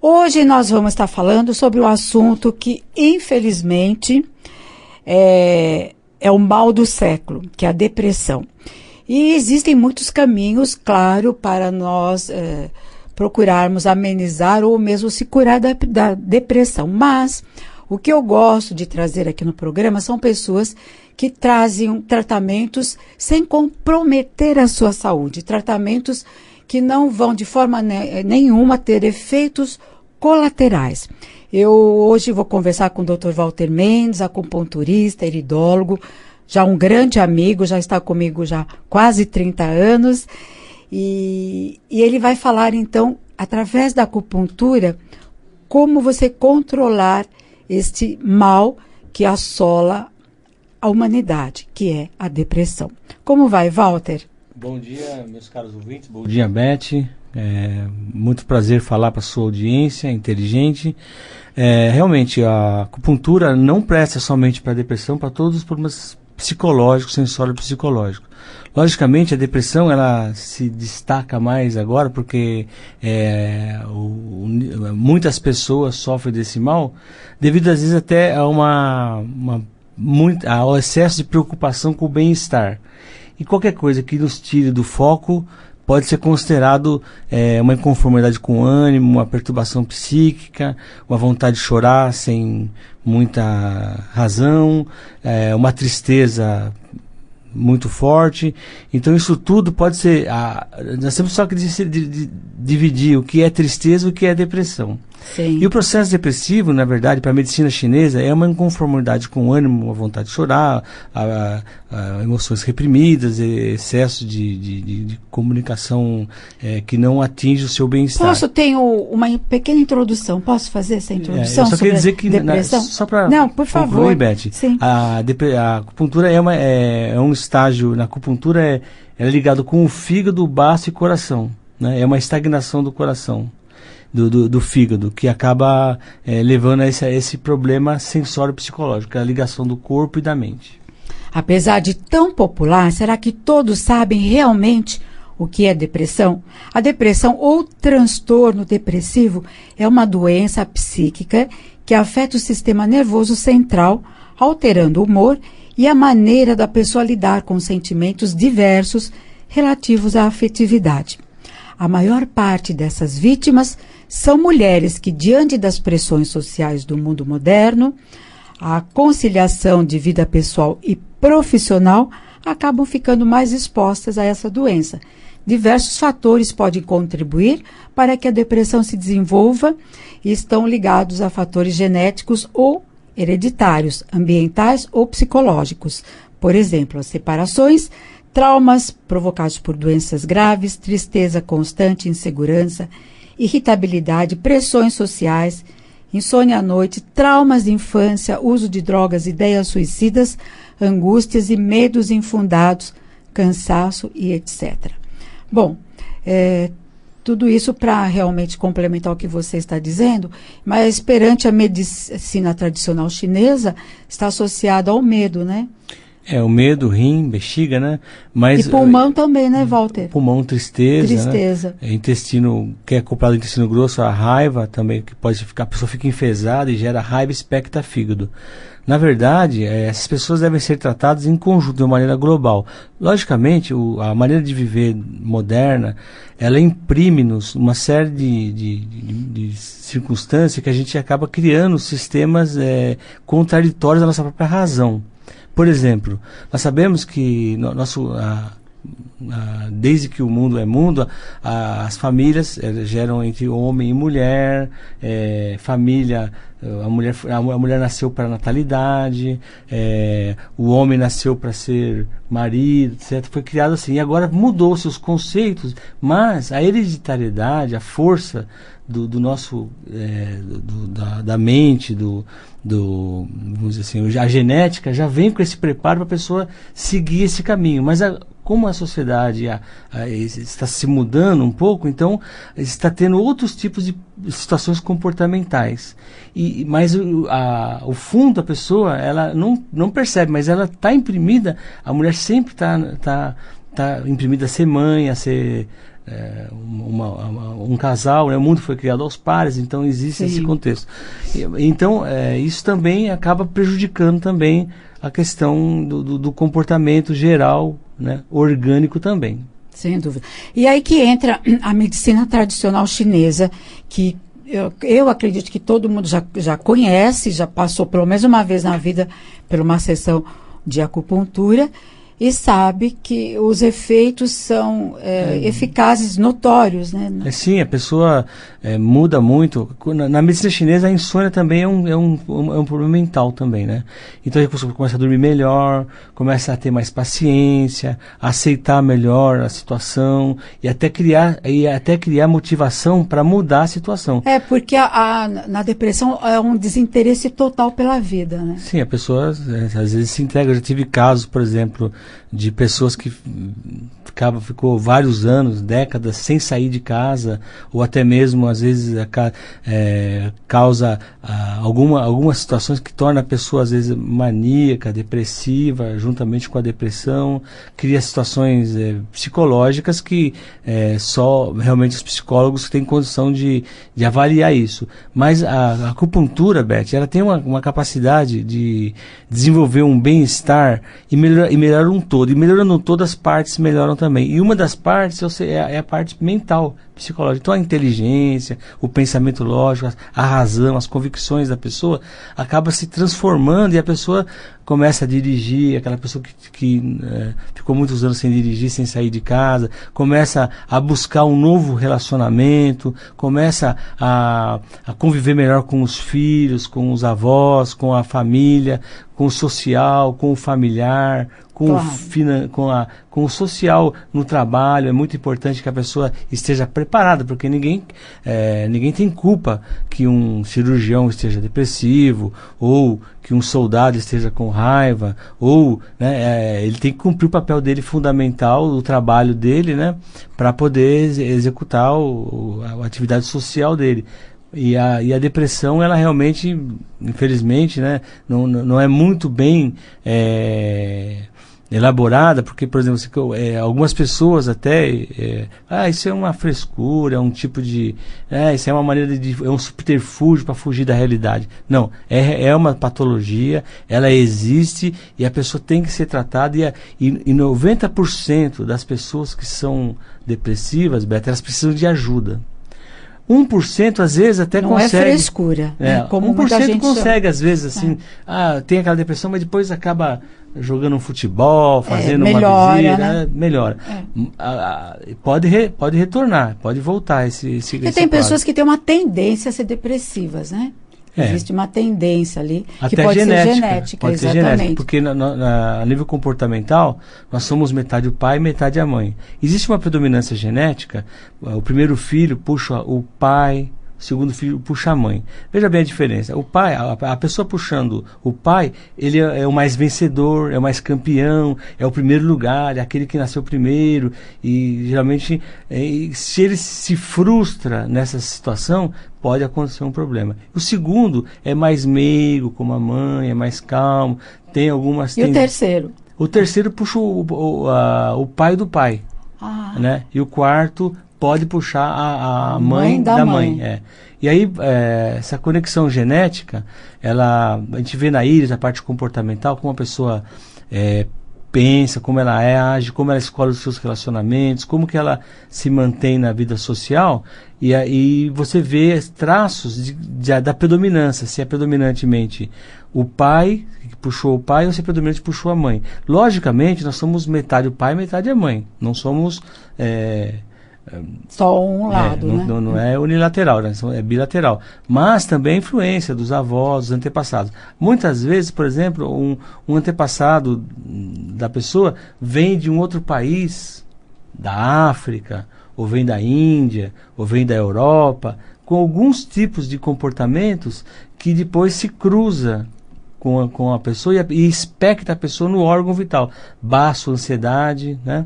Hoje nós vamos estar falando sobre um assunto que, infelizmente, é o mal do século, que é a depressão. E existem muitos caminhos, claro, para nós procurarmos amenizar ou mesmo se curar da depressão. Mas o que eu gosto de trazer aqui no programa são pessoas que trazem tratamentos sem comprometer a sua saúde, tratamentos que não vão de forma nenhuma ter efeitos colaterais. Eu hoje vou conversar com o Dr. Walter Mendes, acupunturista, iridólogo, já um grande amigo, já está comigo já há quase 30 anos, e ele vai falar então, através da acupuntura, como você controlar este mal que assola a humanidade, que é a depressão. Como vai, Walter? Bom dia, meus caros ouvintes. Bom dia, Beth. Muito prazer falar para a sua audiência inteligente. Realmente, a acupuntura não presta somente para a depressão, para todos os problemas psicológicos, sensório-psicológicos. Logicamente, a depressão ela se destaca mais agora porque muitas pessoas sofrem desse mal devido, às vezes, até ao excesso de preocupação com o bem-estar. E qualquer coisa que nos tire do foco pode ser considerado uma inconformidade com o ânimo, uma perturbação psíquica, uma vontade de chorar sem muita razão, uma tristeza muito forte. Então isso tudo pode ser... nós temos só que dividir o que é tristeza e o que é depressão. Sim. E o processo depressivo, na verdade, para a medicina chinesa, é uma inconformidade com o ânimo, a vontade de chorar, emoções reprimidas, excesso de comunicação que não atinge o seu bem-estar. Tenho uma pequena introdução. Posso fazer essa introdução? Eu só queria dizer que, só para concluir, Beth, a acupuntura é um estágio, na acupuntura é ligado com o fígado, o baço e coração, né? É uma estagnação do coração. Do fígado, que acaba levando a esse problema sensório-psicológico, a ligação do corpo e da mente. Apesar de tão popular, será que todos sabem realmente o que é depressão? A depressão ou transtorno depressivo é uma doença psíquica que afeta o sistema nervoso central, alterando o humor e a maneira da pessoa lidar com sentimentos diversos relativos à afetividade. A maior parte dessas vítimas são mulheres que, diante das pressões sociais do mundo moderno, a conciliação de vida pessoal e profissional acabam ficando mais expostas a essa doença. Diversos fatores podem contribuir para que a depressão se desenvolva e estão ligados a fatores genéticos ou hereditários, ambientais ou psicológicos. Por exemplo, as separações, traumas provocados por doenças graves, tristeza constante, insegurança, irritabilidade, pressões sociais, insônia à noite, traumas de infância, uso de drogas, ideias suicidas, angústias e medos infundados, cansaço e etc. Bom, tudo isso para realmente complementar o que você está dizendo, mas perante a medicina tradicional chinesa, está associado ao medo, né? O medo, rim, bexiga, né? Mas, e pulmão também, né, Walter? Pulmão, tristeza. Tristeza. Né? Intestino, que é acoplado ao intestino grosso, a raiva também, que pode ficar, a pessoa fica enfesada e gera raiva e expecta fígado. Na verdade, essas pessoas devem ser tratadas em conjunto, de uma maneira global. Logicamente, a maneira de viver moderna, ela imprime-nos uma série de circunstâncias que a gente acaba criando sistemas contraditórios à nossa própria razão. Por exemplo, nós sabemos que desde que o mundo é mundo, as famílias geram entre homem e mulher, família, a mulher nasceu para a natalidade, o homem nasceu para ser marido, etc. Foi criado assim, e agora mudou-se os conceitos, mas a hereditariedade, a força do nosso, da mente, vamos dizer assim, a genética já vem com esse preparo para a pessoa seguir esse caminho, mas como a sociedade está se mudando um pouco, então está tendo outros tipos de situações comportamentais. Mas o fundo da pessoa, ela não percebe, mas ela está imprimida, a mulher sempre está imprimida a ser mãe, a ser um casal, né? O mundo foi criado aos pares, então existe esse contexto. Então, isso também acaba prejudicando também a questão do comportamento geral, né? Orgânico também. Sem dúvida. E aí que entra a medicina tradicional chinesa, que eu acredito que todo mundo já conhece, já passou pelo menos uma vez na vida por uma sessão de acupuntura, e sabe que os efeitos são eficazes, notórios, né? Sim, a pessoa muda muito. Na medicina chinesa, a insônia também é um problema mental também, né? Então a pessoa começa a dormir melhor, começa a ter mais paciência, a aceitar melhor a situação e até criar motivação para mudar a situação. Porque na depressão é um desinteresse total pela vida, né? Sim, a pessoa às vezes se entrega. Eu já tive casos, por exemplo, de pessoas que ficou vários anos, décadas, sem sair de casa, ou até mesmo, às vezes, causa algumas situações que torna a pessoa, às vezes, maníaca, depressiva, juntamente com a depressão, cria situações psicológicas que só realmente os psicólogos têm condição de avaliar isso. Mas a acupuntura, Beth, ela tem uma capacidade de desenvolver um bem-estar e melhorar um todo. E melhorando um todo, as partes melhoram também. E uma das partes é a parte mental, psicológica. Então a inteligência, o pensamento lógico, a razão, as convicções da pessoa acaba se transformando e a pessoa começa a dirigir, aquela pessoa que ficou muitos anos sem dirigir, sem sair de casa, começa a buscar um novo relacionamento, começa a conviver melhor com os filhos, com os avós, com a família, com o social, com o familiar, com o social no trabalho. É muito importante que a pessoa esteja preparada, porque ninguém tem culpa que um cirurgião esteja depressivo, ou que um soldado esteja com raiva, ou ele tem que cumprir o papel dele fundamental, o trabalho dele, né, para poder executar a atividade social dele. E a depressão, ela realmente, infelizmente, né, não é muito bem elaborada, porque, por exemplo, algumas pessoas até isso é uma frescura, é um tipo de isso é uma maneira é um subterfúgio para fugir da realidade. Não, é uma patologia, ela existe e a pessoa tem que ser tratada, e 90% das pessoas que são depressivas, Beto, elas precisam de ajuda. 1% às vezes até não consegue. Não é frescura. Como 1% consegue, às vezes, assim, tem aquela depressão, mas depois acaba jogando um futebol, fazendo uma visita, né? Melhora. Pode retornar, pode voltar esse e tem pessoas que têm uma tendência a ser depressivas, né? Existe uma tendência ali, até que pode ser genética, pode ser genética, porque a nível comportamental, nós somos metade o pai e metade a mãe. Existe uma predominância genética, o primeiro filho puxa o pai, o segundo filho puxa a mãe. Veja bem a diferença. O pai, a pessoa puxando o pai, ele é o mais vencedor, é o mais campeão, é o primeiro lugar, é aquele que nasceu primeiro, e geralmente, se ele se frustra nessa situação, pode acontecer um problema. O segundo é mais meigo, como a mãe, é mais calmo, tem algumas... E o terceiro? O terceiro puxa o pai do pai, né? E o quarto pode puxar a mãe da mãe. E aí, essa conexão genética, a gente vê na íris, a parte comportamental, como a pessoa pensa, como ela age, como ela escolhe os seus relacionamentos, como que ela se mantém na vida social, e aí você vê traços da predominância, se é predominantemente o pai que puxou o pai ou se é predominante puxou a mãe. Logicamente, nós somos metade o pai e metade a mãe, não somos... só um lado, né? Não é unilateral, né? É bilateral. Mas também a influência dos avós, dos antepassados. Muitas vezes, por exemplo, um antepassado da pessoa vem de um outro país, da África, ou vem da Índia, ou vem da Europa, com alguns tipos de comportamentos que depois se cruza com a pessoa e expecta a pessoa no órgão vital. Baço, ansiedade, né?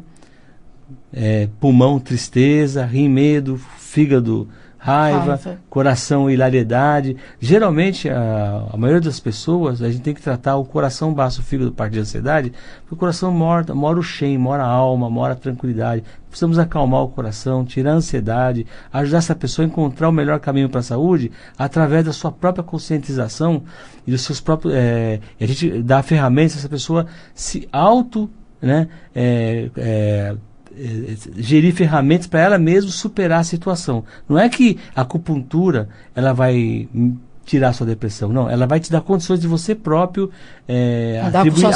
Pulmão, tristeza, rim, medo, fígado, raiva, coração, hilariedade. Geralmente, a maioria das pessoas, a gente tem que tratar o coração, baço, fígado, parte de ansiedade, porque o coração mora o Shen, mora a alma, mora a tranquilidade. Precisamos acalmar o coração, tirar a ansiedade, ajudar essa pessoa a encontrar o melhor caminho para a saúde através da sua própria conscientização e dos seus próprios... a gente dá ferramentas para essa pessoa se gerir ferramentas para ela mesma superar a situação. Não é que a acupuntura ela vai tirar a sua depressão, não. Ela vai te dar condições de você próprio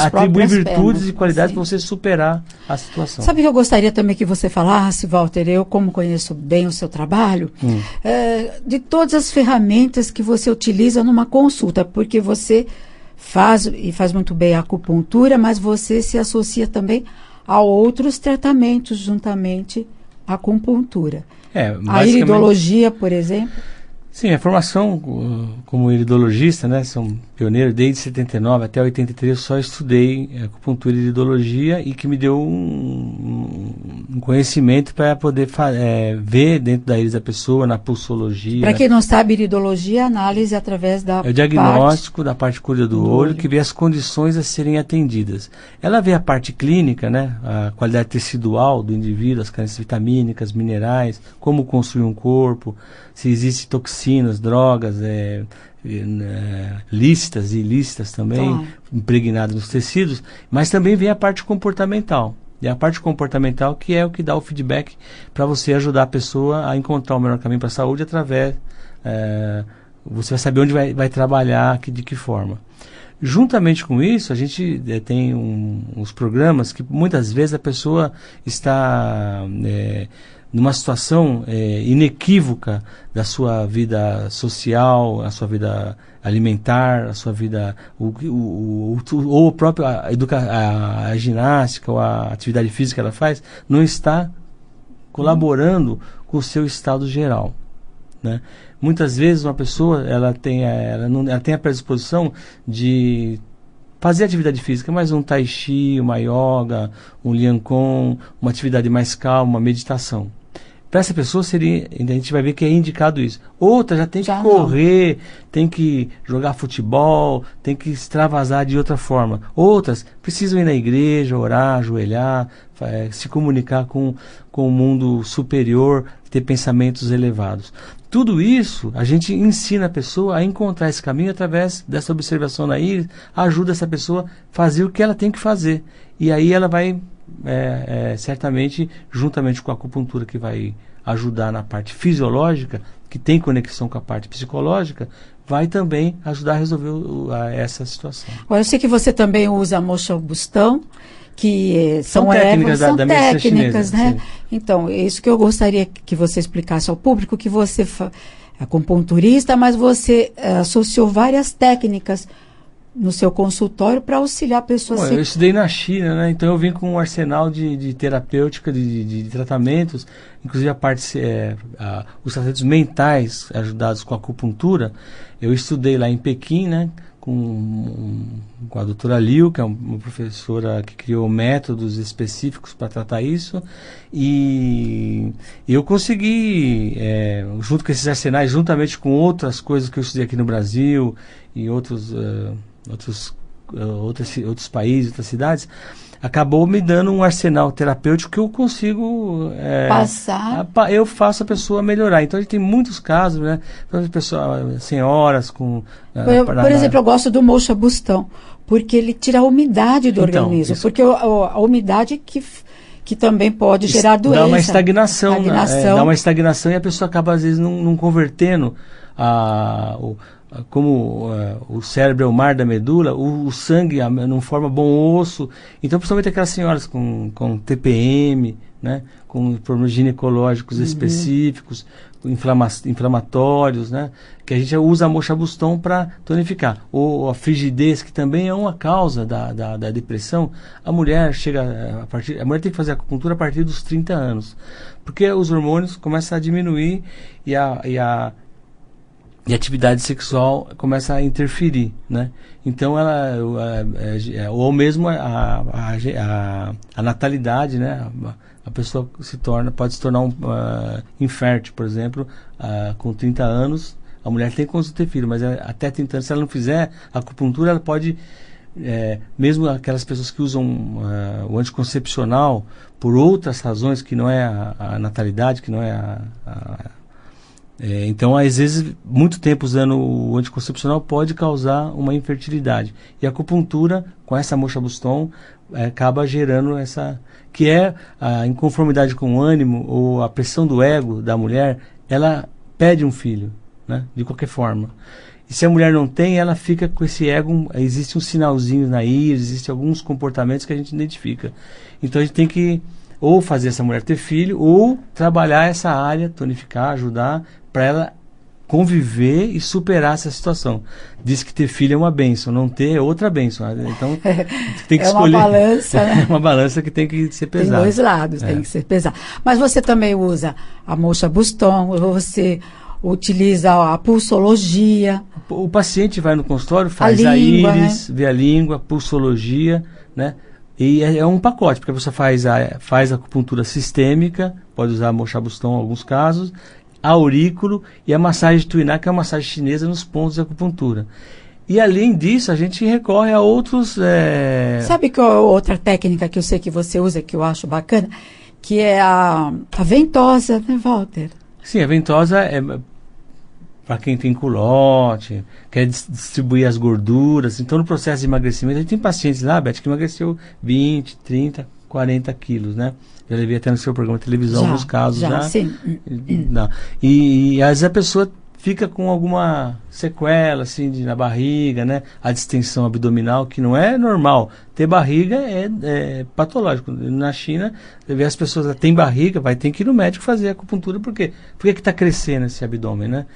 atribuir virtudes e qualidades para você superar a situação. Sabe que eu gostaria também que você falasse, Walter, eu como conheço bem o seu trabalho, de todas as ferramentas que você utiliza numa consulta, porque você faz muito bem a acupuntura, mas você se associa também a outros tratamentos juntamente à acupuntura. A iridologia, por exemplo. Sim, a formação como iridologista, né, são pioneiros desde 79 até 83, eu só estudei acupuntura e iridologia e que me deu um conhecimento para poder ver dentro da íris da pessoa, na pulsologia. Para quem não sabe, iridologia é análise através da o diagnóstico da parte curva do olho, que vê as condições a serem atendidas. Ela vê a parte clínica, né, a qualidade tecidual do indivíduo, as carências vitamínicas, minerais, como construir um corpo, se existem toxinas, drogas, lícitas e ilícitas também, impregnadas nos tecidos, mas também vem a parte comportamental. E a parte comportamental que é o que dá o feedback para você ajudar a pessoa a encontrar o melhor caminho para a saúde através... você vai saber onde vai trabalhar, de que forma. Juntamente com isso, a gente tem uns programas que muitas vezes a pessoa está... numa situação inequívoca da sua vida social, a sua vida alimentar, a sua vida, ou a própria a ginástica ou a atividade física que ela faz, não está colaborando com o seu estado geral, né? Muitas vezes uma pessoa ela tem a predisposição de fazer atividade física, mas um tai chi, uma yoga, um lian kon, uma atividade mais calma, uma meditação. Para essa pessoa a gente vai ver que é indicado isso. Outra já tem que correr, tem que jogar futebol, tem que extravasar de outra forma. Outras precisam ir na igreja, orar, ajoelhar, se comunicar com o mundo superior, ter pensamentos elevados. Tudo isso a gente ensina a pessoa a encontrar esse caminho através dessa observação na íris, ajuda essa pessoa a fazer o que ela tem que fazer. E aí ela vai... certamente, juntamente com a acupuntura que vai ajudar na parte fisiológica, que tem conexão com a parte psicológica, vai também ajudar a resolver essa situação. Eu sei que você também usa a moxa bustão, que são técnicas ervas, da medicina chinesa, né? Sim. Então, é isso que eu gostaria que você explicasse ao público, que você é acupunturista, mas você associou várias técnicas no seu consultório para auxiliar a pessoa. Eu estudei na China, né? Então eu vim com um arsenal de terapêutica, de tratamentos, inclusive os tratamentos mentais ajudados com a acupuntura. Eu estudei lá em Pequim, né? Com a doutora Liu, que é uma professora que criou métodos específicos para tratar isso, e eu consegui, junto com esses arsenais, juntamente com outras coisas que eu estudei aqui no Brasil e outros países, outras cidades, acabou me dando um arsenal terapêutico que eu consigo passar. Eu faço a pessoa melhorar. Então a gente tem muitos casos, né? Senhoras com... Por exemplo, eu gosto do Moxa Bustão, porque ele tira a umidade do organismo. Isso. Porque a umidade que também pode gerar doença. Dá uma estagnação. Dá uma estagnação e a pessoa acaba, às vezes, não convertendo como o cérebro é o mar da medula, o sangue não forma bom osso. Então, principalmente aquelas senhoras com TPM, né, com problemas ginecológicos específicos, inflamatórios, né, que a gente usa a Moxa Bustão para tonificar. Ou a frigidez, que também é uma causa da depressão. A mulher a mulher tem que fazer acupuntura a partir dos 30 anos, porque os hormônios começam a diminuir e a atividade sexual começa a interferir, né? Então ou mesmo a natalidade, né? A pessoa pode se tornar infértil, por exemplo, com 30 anos. A mulher tem como ter filho, mas até 30 anos, se ela não fizer a acupuntura, ela pode, mesmo aquelas pessoas que usam o anticoncepcional por outras razões, que não é a natalidade, que não é então, às vezes, muito tempo usando o anticoncepcional pode causar uma infertilidade. E a acupuntura, com essa Moxa Bustão, acaba gerando que é a inconformidade com o ânimo ou a pressão do ego da mulher, ela pede um filho, né, de qualquer forma. E se a mulher não tem, ela fica com esse ego, existe um sinalzinho na íris, existem alguns comportamentos que a gente identifica. Então, a gente tem que ou fazer essa mulher ter filho, ou trabalhar essa área, tonificar, ajudar, para ela conviver e superar essa situação. Diz que ter filho é uma bênção, não ter é outra bênção. Então, tem que escolher. É uma balança, né? É uma balança que tem que ser pesada. Tem dois lados, tem que ser pesado. Mas você também usa a Moxa Bustão, você utiliza a pulsologia. O paciente vai no consultório, faz a língua, íris, né? Vê a língua, pulsologia, né? E é um pacote, porque você faz a acupuntura sistêmica, pode usar a Moxa Bustão em alguns casos, a aurículo e a massagem tuiná, que é uma massagem chinesa nos pontos de acupuntura. E além disso, a gente recorre a outros... Sabe que outra técnica que eu sei que você usa, que eu acho bacana, que é a ventosa, né, Walter? Sim, a ventosa é para quem tem culote, quer distribuir as gorduras. Então, no processo de emagrecimento, a gente tem pacientes lá, Beth, que emagreceu 20, 30, 40 quilos, né? Já levei até no seu programa de televisão alguns casos já. Sim. E às vezes a pessoa fica com alguma sequela, assim, na barriga, né? A distensão abdominal, que não é normal. Ter barriga é patológico. Na China, você vê as pessoas têm barriga, tem que ir no médico fazer acupuntura, por quê? Por que está crescendo esse abdômen, né?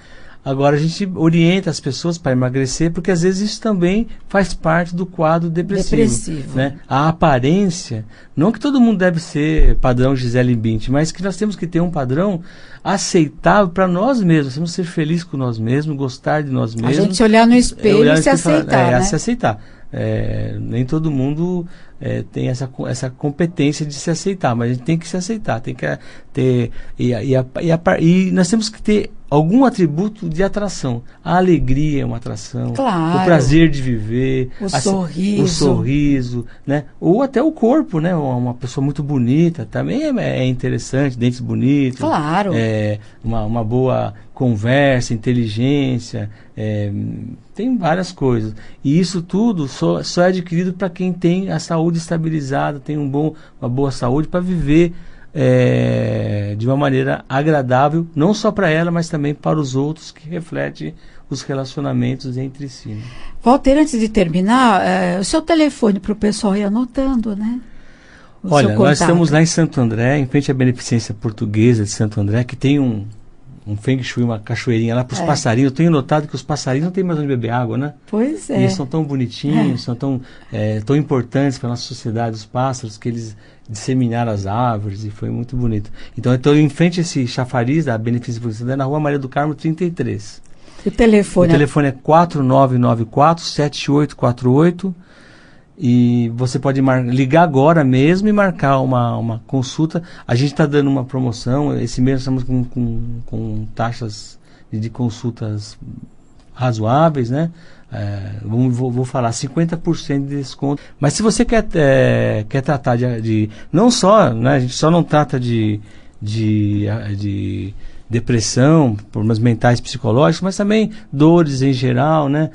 Agora a gente orienta as pessoas para emagrecer, porque às vezes isso também faz parte do quadro depressivo. Né? A aparência, não que todo mundo deve ser padrão Gisele Bündchen, mas que nós temos que ter um padrão aceitável para nós mesmos. Temos que ser felizes com nós mesmos, gostar de nós mesmos. A gente olhar no espelho e se aceitar, né? Se aceitar. Nem todo mundo tem essa competência de se aceitar, mas a gente tem que se aceitar, tem que ter e nós temos que ter algum atributo de atração. A alegria é uma atração, claro. O prazer de viver, o sorriso, né? Ou até o corpo, né? Uma pessoa muito bonita também é interessante, dentes bonitos, claro. Uma boa conversa, inteligência, tem várias coisas. E isso tudo só é adquirido para quem tem a saúde estabilizada, tem uma boa saúde para viver de uma maneira agradável, não só para ela, mas também para os outros, que reflete os relacionamentos entre si. Né? Walter, antes de terminar, o seu telefone para o pessoal ir anotando, né? Olha, nós estamos lá em Santo André, em frente à Beneficência Portuguesa de Santo André, que tem um feng shui, uma cachoeirinha lá para os passarinhos. Eu tenho notado que os passarinhos não têm mais onde beber água, né? Pois é. E eles são tão bonitinhos, são tão importantes para a nossa sociedade, os pássaros, que eles disseminaram as árvores, e foi muito bonito. Então, eu estou em frente a esse chafariz da Beneficência Portuguesa, na Rua Maria do Carmo, 33. O telefone? O telefone é 4994-7848. E você pode ligar agora mesmo e marcar uma consulta. A gente está dando uma promoção. Esse mês estamos com taxas de consultas razoáveis, né? Vou falar 50% de desconto. Mas se você quer tratar de não só, né, a gente só não trata de depressão, problemas mentais, psicológicos, mas também dores em geral, né?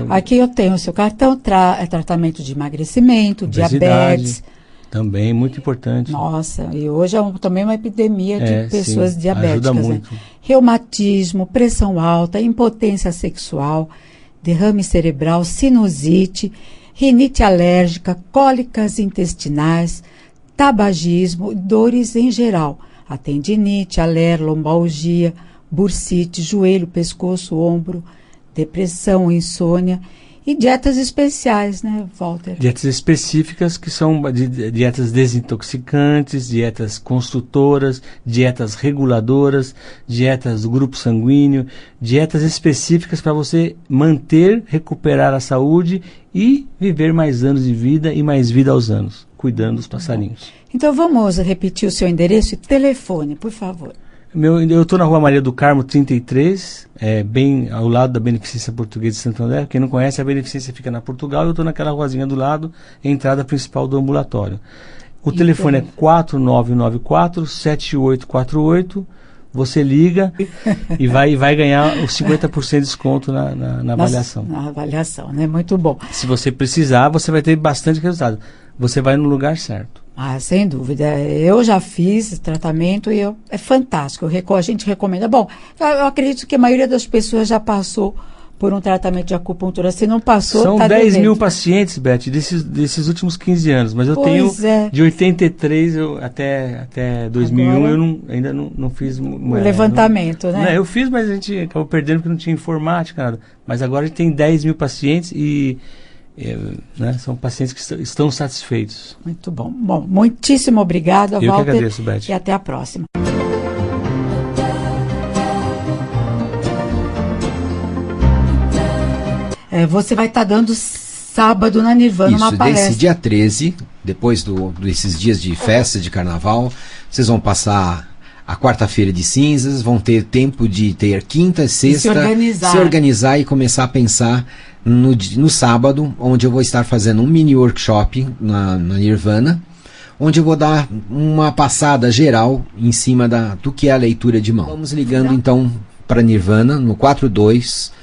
Aqui eu tenho o seu cartão, tratamento de emagrecimento, obesidade, diabetes. Também, muito importante. Nossa, e hoje é também uma epidemia de pessoas diabéticas. Ajuda muito. Né? Reumatismo, pressão alta, impotência sexual, derrame cerebral, sinusite, rinite alérgica, cólicas intestinais, tabagismo, dores em geral. A tendinite, aler, lombalgia, bursite, joelho, pescoço, ombro, depressão, insônia e dietas especiais, né, Walter? Dietas específicas que são dietas desintoxicantes, dietas construtoras, dietas reguladoras, dietas do grupo sanguíneo, dietas específicas para você manter, recuperar a saúde e viver mais anos de vida e mais vida aos anos, cuidando dos passarinhos. Então vamos repetir o seu endereço e telefone, por favor. Eu estou na Rua Maria do Carmo 33, bem ao lado da Beneficência Portuguesa de Santo André. Quem não conhece, a Beneficência fica na Portugal. Eu estou naquela ruazinha do lado, entrada principal do ambulatório. O telefone é 4994-7848. Você liga e vai ganhar os 50% de desconto na avaliação. Na avaliação, né? Muito bom. Se você precisar, você vai ter bastante resultado. Você vai no lugar certo. Sem dúvida. Eu já fiz tratamento e é fantástico. A gente recomenda. Bom, eu acredito que a maioria das pessoas já passou por um tratamento de acupuntura. Se não passou, são 10 mil pacientes, Beth, desses últimos 15 anos. Mas eu tenho de 83 até 2001, agora, eu ainda não fiz o levantamento, né? Eu fiz, mas a gente acabou perdendo porque não tinha informática, nada. Mas agora a gente tem 10 mil pacientes e são pacientes que estão satisfeitos. Muito bom. Bom, muitíssimo obrigada, Walter. Eu que agradeço, Beth. E até a próxima. Você vai estar dando sábado na Nirvana uma palestra. Desse dia 13, depois desses dias de festa de carnaval, vocês vão passar a quarta-feira de cinzas, vão ter tempo de ter quinta, sexta, se organizar e começar a pensar no sábado, onde eu vou estar fazendo um mini workshop na Nirvana, onde eu vou dar uma passada geral em cima do que é a leitura de mão. Vamos ligando então para Nirvana no 42297444.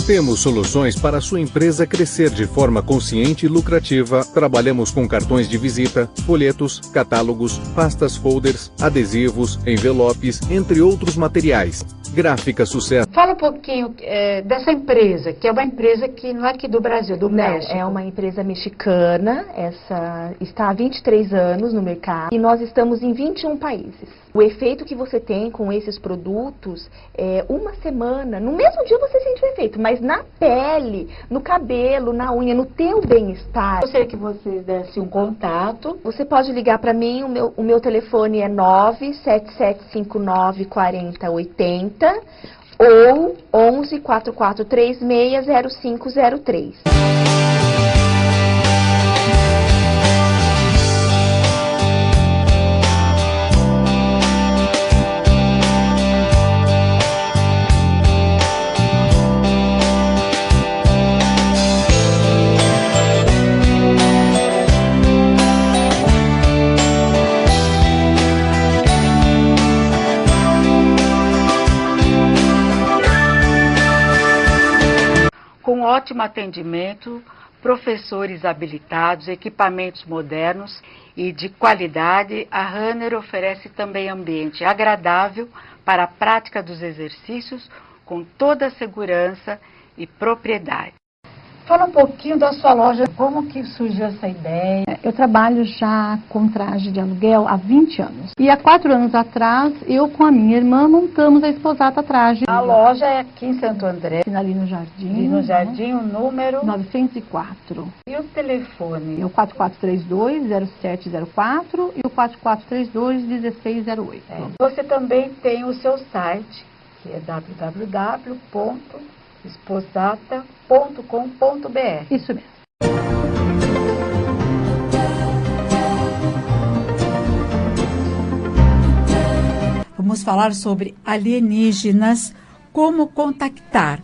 Temos soluções para a sua empresa crescer de forma consciente e lucrativa. Trabalhamos com cartões de visita, folhetos, catálogos, pastas folders, adesivos, envelopes, entre outros materiais. Gráfica Sucesso. Fala um pouquinho dessa empresa, que é uma empresa que não é aqui do Brasil, do México. É uma empresa mexicana, está há 23 anos no mercado e nós estamos em 21 países. O efeito que você tem com esses produtos uma semana, no mesmo dia você sente o efeito, mas na pele, no cabelo, na unha, no teu bem-estar. Eu gostaria que vocês dessem um contato. Você pode ligar para mim, o meu telefone é 977594080 ou 1144360503. Com ótimo atendimento, professores habilitados, equipamentos modernos e de qualidade, a Runner oferece também ambiente agradável para a prática dos exercícios com toda a segurança e propriedade. Fala um pouquinho da sua loja, como que surgiu essa ideia? Eu trabalho já com traje de aluguel há 20 anos. E há 4 anos atrás, eu com a minha irmã montamos a Esposata Traje. A loja é aqui em Santo André. Ali no Jardim. E no Jardim, o número? 904. E o telefone? É o 4432-0704 e o 4432-1608. Você também tem o seu site, que é www.esposata.com.br. Isso mesmo. Vamos falar sobre alienígenas como contactar.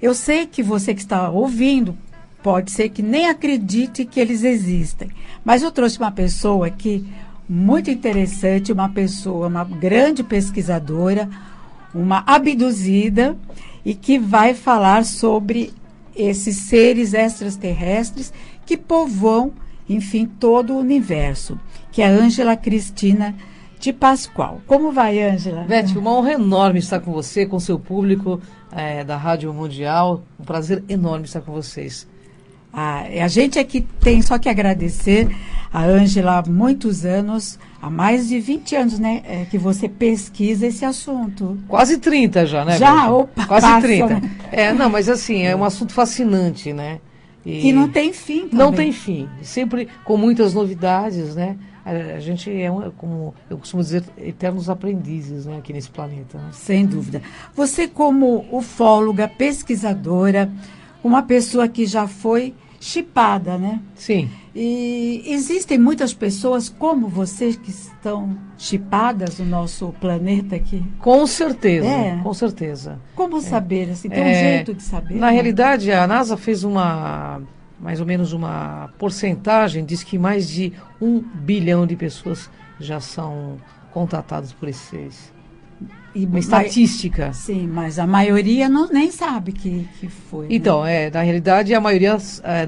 Eu sei que você que está ouvindo, pode ser que nem acredite que eles existem, mas eu trouxe uma pessoa aqui muito interessante, uma grande pesquisadora, uma abduzida, e que vai falar sobre esses seres extraterrestres que povoam, enfim, todo o universo, que é a Ângela Cristina de Pascoal. Como vai, Ângela? Beth, uma honra enorme estar com você, com seu público da Rádio Mundial. Um prazer enorme estar com vocês. A gente aqui tem só que agradecer a Ângela há muitos anos, há mais de 20 anos, né, que você pesquisa esse assunto. Quase 30 já, né? Já, Beth? Opa, quase passa, 30. Né? Não, mas assim, é um assunto fascinante, né? E não tem fim também. Não tem fim. Sempre com muitas novidades, né? A gente como eu costumo dizer, eternos aprendizes, né, aqui nesse planeta. Né? Sem dúvida. Você, como ufóloga, pesquisadora, uma pessoa que já foi chipada, né? Sim. E existem muitas pessoas como você que estão chipadas no nosso planeta aqui? Com certeza, com certeza. Como saber? Assim, tem um jeito de saber? Na realidade, a NASA fez mais ou menos uma porcentagem, diz que mais de 1 bilhão de pessoas já são contatadas por esses seres. Uma estatística. Sim, mas a maioria nem sabe que foi. Então, né? Na realidade, a maioria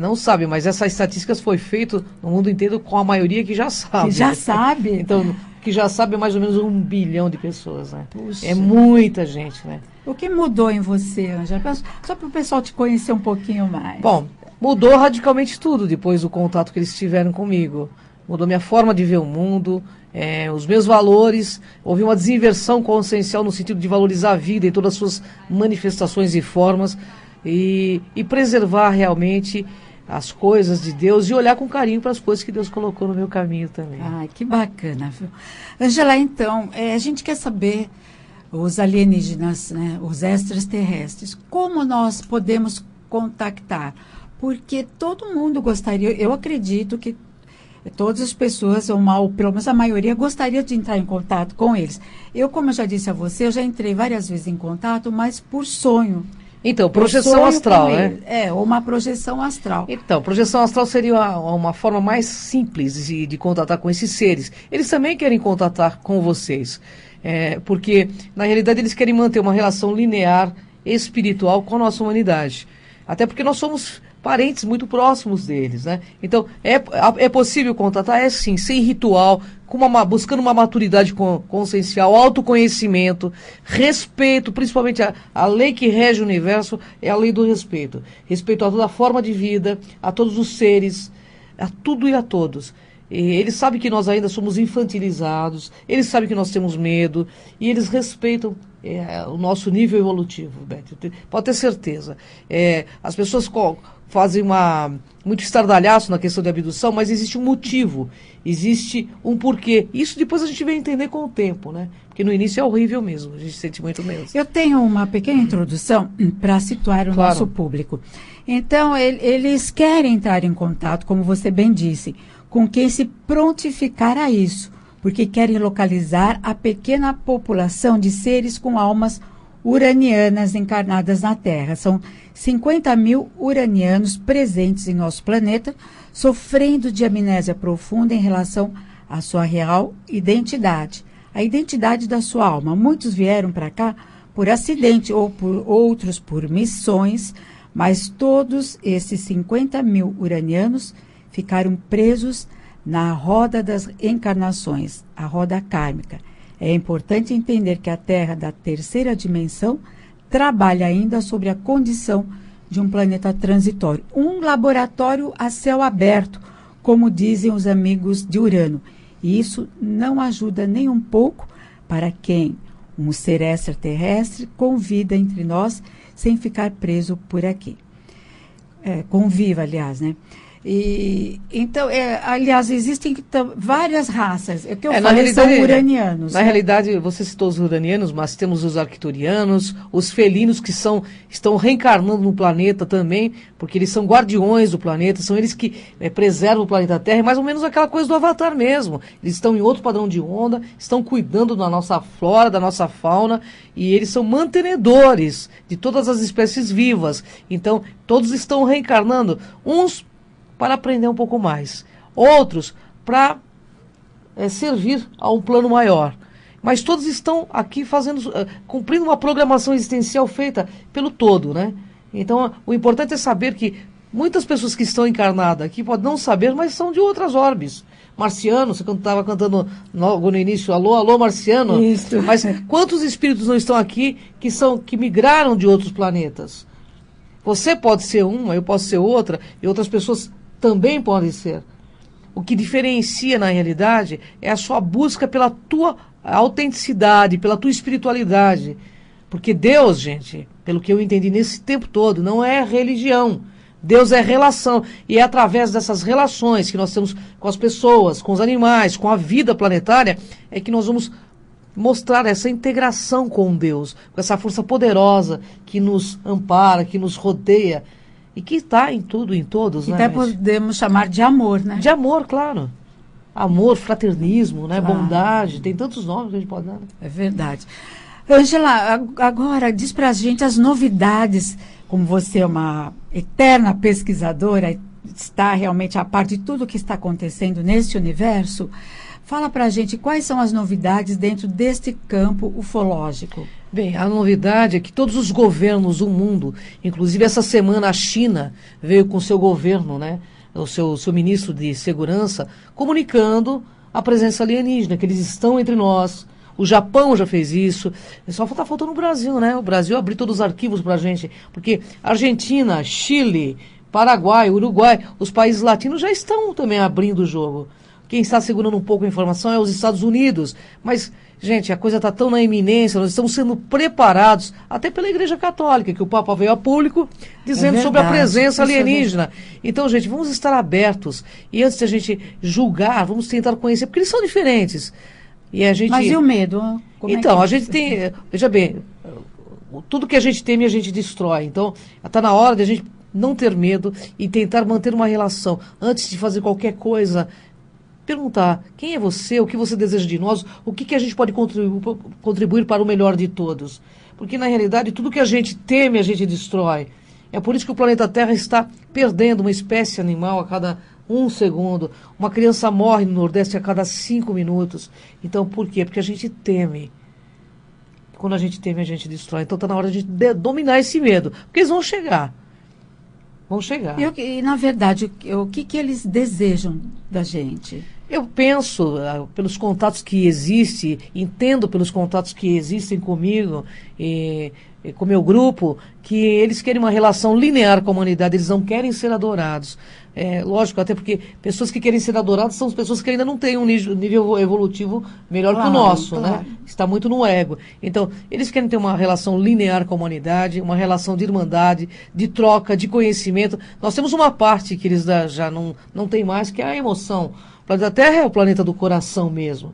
não sabe, mas essa estatística foi feita no mundo inteiro com a maioria que já sabe. Que já sabe? Então, que já sabe mais ou menos 1 bilhão de pessoas, né? Puxa. É muita gente, né? O que mudou em você, Ângela? Só para o pessoal te conhecer um pouquinho mais. Bom, mudou radicalmente tudo depois do contato que eles tiveram comigo. Mudou minha forma de ver o mundo, os meus valores. Houve uma desinversão consciencial no sentido de valorizar a vida em todas as suas manifestações e formas e preservar realmente as coisas de Deus e olhar com carinho para as coisas que Deus colocou no meu caminho também. Ai, que bacana, viu? Ângela, então, a gente quer saber os alienígenas, né, os extraterrestres, como nós podemos contactar? Porque todo mundo gostaria, eu acredito que todas as pessoas, ou pelo menos a maioria, gostaria de entrar em contato com eles. Eu, como eu já disse a você, eu já entrei várias vezes em contato, mas por sonho. Então, projeção astral, né? Ou uma projeção astral. Então, projeção astral seria uma forma mais simples de contatar com esses seres. Eles também querem contatar com vocês, porque, na realidade, eles querem manter uma relação linear, espiritual com a nossa humanidade. Até porque nós somos parentes muito próximos deles, né? Então, é possível contatar? É sim, sem ritual, buscando uma maturidade consciencial, autoconhecimento, respeito, principalmente a lei que rege o universo é a lei do respeito. Respeito a toda forma de vida, a todos os seres, a tudo e a todos. E eles sabem que nós ainda somos infantilizados, eles sabem que nós temos medo, e eles respeitam o nosso nível evolutivo, Beth. Pode ter certeza. As pessoas fazem muito estardalhaço na questão de abdução, mas existe um motivo, existe um porquê. Isso depois a gente vai entender com o tempo, né? Porque no início é horrível mesmo, a gente sente muito medo. Eu tenho uma pequena introdução para situar o nosso público. Então, eles querem entrar em contato, como você bem disse, com quem se prontificar a isso, porque querem localizar a pequena população de seres com almas uranianas encarnadas na Terra. São 50 mil uranianos presentes em nosso planeta, sofrendo de amnésia profunda em relação à sua real identidade, a identidade da sua alma. Muitos vieram para cá por acidente ou outros por missões, mas todos esses 50 mil uranianos ficaram presos na roda das encarnações, a roda kármica. É importante entender que a Terra da terceira dimensão trabalha ainda sobre a condição de um planeta transitório, um laboratório a céu aberto, como dizem os amigos de Urano. E isso não ajuda nem um pouco para quem um ser extraterrestre convida entre nós sem ficar preso por aqui. Conviva, aliás, né? E, então, aliás, existem várias raças. É que eu falei, são uranianos. Na realidade, você citou os uranianos, mas temos os arcturianos, os felinos que estão reencarnando no planeta também, porque eles são guardiões do planeta, são eles que preservam o planeta Terra, é mais ou menos aquela coisa do Avatar mesmo. Eles estão em outro padrão de onda, estão cuidando da nossa flora, da nossa fauna, e eles são mantenedores de todas as espécies vivas. Então, todos estão reencarnando, uns para aprender um pouco mais, outros para servir a um plano maior. Mas todos estão aqui cumprindo uma programação existencial feita pelo todo, né? Então, o importante é saber que muitas pessoas que estão encarnadas aqui podem não saber, mas são de outras orbes. Marciano, você estava cantando logo no início, alô, alô, marciano. Isso. Mas quantos espíritos não estão aqui que migraram de outros planetas? Você pode ser uma, eu posso ser outra, e outras pessoas também podem ser. O que diferencia na realidade é a sua busca pela tua autenticidade, pela tua espiritualidade. Porque Deus, gente, pelo que eu entendi nesse tempo todo, não é religião. Deus é relação. E é através dessas relações que nós temos com as pessoas, com os animais, com a vida planetária, é que nós vamos mostrar essa integração com Deus, com essa força poderosa que nos ampara, que nos rodeia. E que está em tudo, em todos, né? Até podemos chamar de amor, né? De amor, claro. Amor, fraternismo, né? Claro. Bondade, tem tantos nomes que a gente pode dar. É verdade. Ângela, agora diz pra gente as novidades, como você é uma eterna pesquisadora, está realmente a par de tudo que está acontecendo neste universo. Fala pra gente quais são as novidades dentro deste campo ufológico. Bem, a novidade é que todos os governos do mundo, inclusive essa semana a China veio com o seu governo, né, o seu ministro de segurança, comunicando a presença alienígena, que eles estão entre nós. O Japão já fez isso. Só está faltando o Brasil, né? O Brasil abriu todos os arquivos para a gente, porque Argentina, Chile, Paraguai, Uruguai, os países latinos já estão também abrindo o jogo. Quem está segurando um pouco a informação é os Estados Unidos. Mas, gente, a coisa está tão na iminência, nós estamos sendo preparados, até pela Igreja Católica, que o Papa veio a público dizendo sobre a presença alienígena. Então, gente, vamos estar abertos. E antes de a gente julgar, vamos tentar conhecer, porque eles são diferentes. E a gente... Mas e o medo? Então, a gente tem... Veja bem, tudo que a gente teme, a gente destrói. Então, está na hora de a gente não ter medo e tentar manter uma relação. Antes de fazer qualquer coisa... Perguntar quem é você, o que você deseja de nós, o que a gente pode contribuir para o melhor de todos. Porque, na realidade, tudo que a gente teme, a gente destrói. É por isso que o planeta Terra está perdendo uma espécie animal a cada 1 segundo. Uma criança morre no Nordeste a cada 5 minutos. Então, por quê? Porque a gente teme. Quando a gente teme, a gente destrói. Então, está na hora de dominar esse medo. Porque eles vão chegar. Vão chegar. E na verdade, o que eles desejam da gente? Eu penso, pelos contatos que existem, entendo pelos contatos que existem comigo e com o meu grupo, que eles querem uma relação linear com a humanidade, eles não querem ser adorados. Lógico, até porque pessoas que querem ser adoradas são as pessoas que ainda não têm um nível evolutivo melhor que o nosso, né? Está muito no ego. Então, eles querem ter uma relação linear com a humanidade, uma relação de irmandade, de troca, de conhecimento. Nós temos uma parte que eles já não têm mais, que é a emoção. O planeta Terra é o planeta do coração mesmo.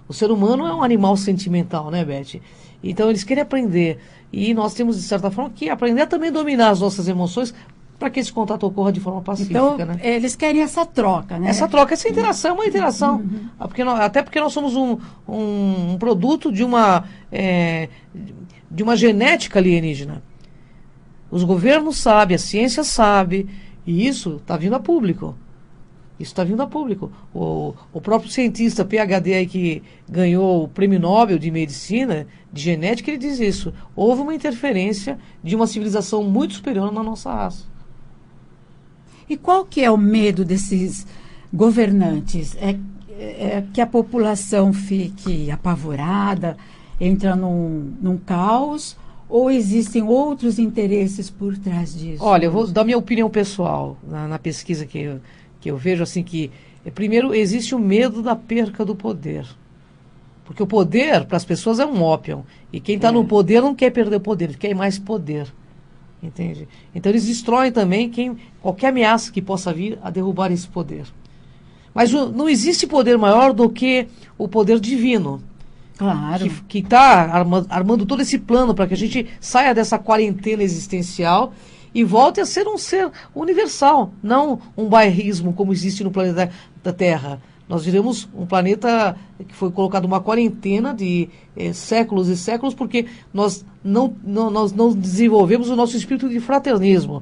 O ser humano é um animal sentimental, né, Beth? Então, eles querem aprender. E nós temos, de certa forma, que aprender a também dominar as nossas emoções para que esse contato ocorra de forma pacífica. Então, né? Eles querem essa troca, né? Essa troca, essa interação é uma interação. Até porque nós somos um produto de uma genética alienígena. Os governos sabem, a ciência sabe, e isso está vindo a público. Isso está vindo a público. O próprio cientista PhD aí que ganhou o Prêmio Nobel de Medicina, de Genética, ele diz isso. Houve uma interferência de uma civilização muito superior na nossa raça. E qual que é o medo desses governantes? É que a população fique apavorada, entra num caos, ou existem outros interesses por trás disso? Olha, eu vou dar minha opinião pessoal na pesquisa que eu vejo, assim, que primeiro existe o medo da perca do poder. Porque o poder, para as pessoas, é um ópio. E quem está no poder não quer perder o poder, quer mais poder. entende? Então eles destroem também qualquer ameaça que possa vir a derrubar esse poder. Mas não existe poder maior do que o poder divino. Claro. Que está armando todo esse plano para que a gente saia dessa quarentena existencial e volte a ser um ser universal, não um bairrismo como existe no planeta da Terra. Nós viramos um planeta que foi colocado uma quarentena de séculos e séculos porque nós não desenvolvemos o nosso espírito de fraternismo.